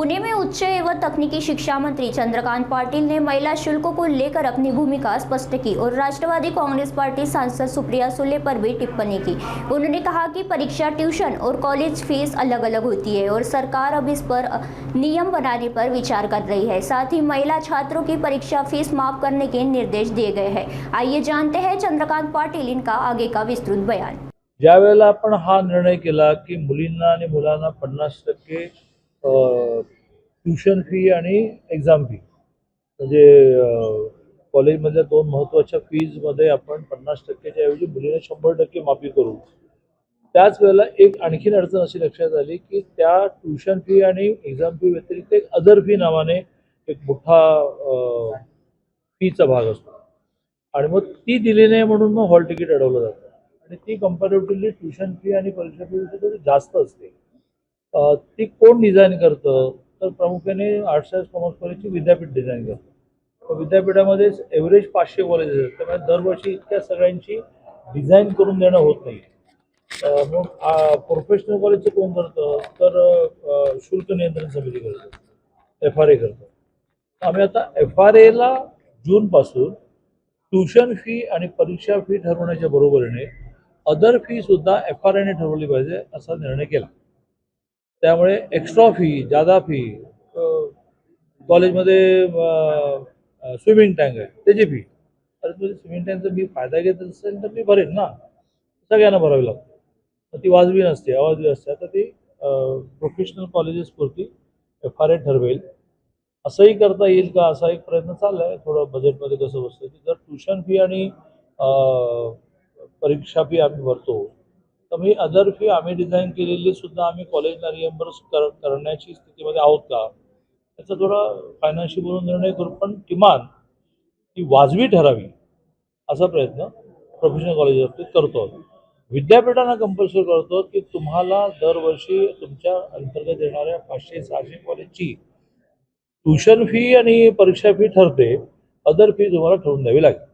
पुणे में उच्च एवं तकनीकी शिक्षा मंत्री चंद्रकांत पाटिल ने महिला शुल्क को लेकर अपनी भूमिका स्पष्ट की और राष्ट्रवादी कांग्रेस पार्टी सांसद सुप्रिया सुले पर भी टिप्पणी की। उन्होंने कहा कि परीक्षा, ट्यूशन और कॉलेज फीस अलग अलग होती है और सरकार अब इस पर नियम बनाने पर विचार कर रही है। साथ ही महिला छात्रों की परीक्षा फीस माफ करने के निर्देश दिए गए हैं। आइए जानते हैं चंद्रकांत पाटिल इनका आगे का विस्तृत बयान। ज्या वेळेला आपण हा निर्णय केला की मुलींना आणि मुलांना 50% ट्यूशन फी आणि एक्झाम फी म्हणजे कॉलेजमधल्या दोन महत्त्वाच्या फीजमध्ये आपण 50%च्या ऐवजी मुलींना 100% माफी करू। त्याच वेळेला एक आणखीन अडचण अशी लक्षात आली की त्या ट्यूशन फी आणि एक्झाम फी व्यतिरिक्त एक अदर फी नावाने एक मोठा फीचा भाग असतो आणि मग ती दिली नाही म्हणून मग हॉल तिकीट अडवलं जातं आणि ती कंपॅरेटिव्हली ट्यूशन फी आणि परीक्षा फी थोडी जास्त असते। ती कोण डिझाईन करतं तर प्रामुख्याने आर्ट्स सायन्स कॉमर्स कॉलेजची विद्यापीठ डिझाईन करतं। विद्यापीठामध्ये एव्हरेज 500 कॉलेजेस आहेत, त्यामुळे दरवर्षी इतक्या सगळ्यांची डिझाईन करून देणं होत नाही। मग प्रोफेशनल कॉलेजचं कोण करतं तर शुल्क नियंत्रण समिती करतं, FRA करतं। आम्ही आता FRAला जूनपासून ट्यूशन फी आणि परीक्षा फी ठरवण्याच्या बरोबरीने अदर फी सुद्धा FRAने ठरवली पाहिजे असा निर्णय केला। त्यामुळे एक्स्ट्रा फी, जादा फी, कॉलेजमध्ये स्विमिंग टँक आहे त्याची फी, अरे तुम्ही स्विमिंग टँकचा मी फायदा घेत असेल तर मी भरेन ना, सगळ्यांना भरावी लागते। ती वाजवी नसते, अवाजवी असते। आता ती प्रोफेशनल कॉलेजेसपुरती FRA ठरवेल। असंही करता येईल का असा एक प्रयत्न चालला आहे, थोडं बजेटमध्ये कसं बसतं की जर ट्यूशन फी आणि परीक्षा फी आम्ही भरतो तर मी अदर फी आम्ही डिझाईन केलेली सुद्धा आम्ही कॉलेजला रिएम्बर्स करण्याची स्थितीमध्ये आहोत का, याचा थोडा फायनान्शियल बोलून निर्णय करू, पण किमान ती वाजवी ठरावी असा प्रयत्न प्रोफेशनल कॉलेजवरती करतो। विद्यापीठांना कंपल्सरी करतो की तुम्हाला दरवर्षी तुमच्या अंतर्गत येणाऱ्या 500-600 कॉलेजची ट्यूशन फी आणि परीक्षा फी ठरते, अदर फी तुम्हाला ठरवून द्यावी लागेल।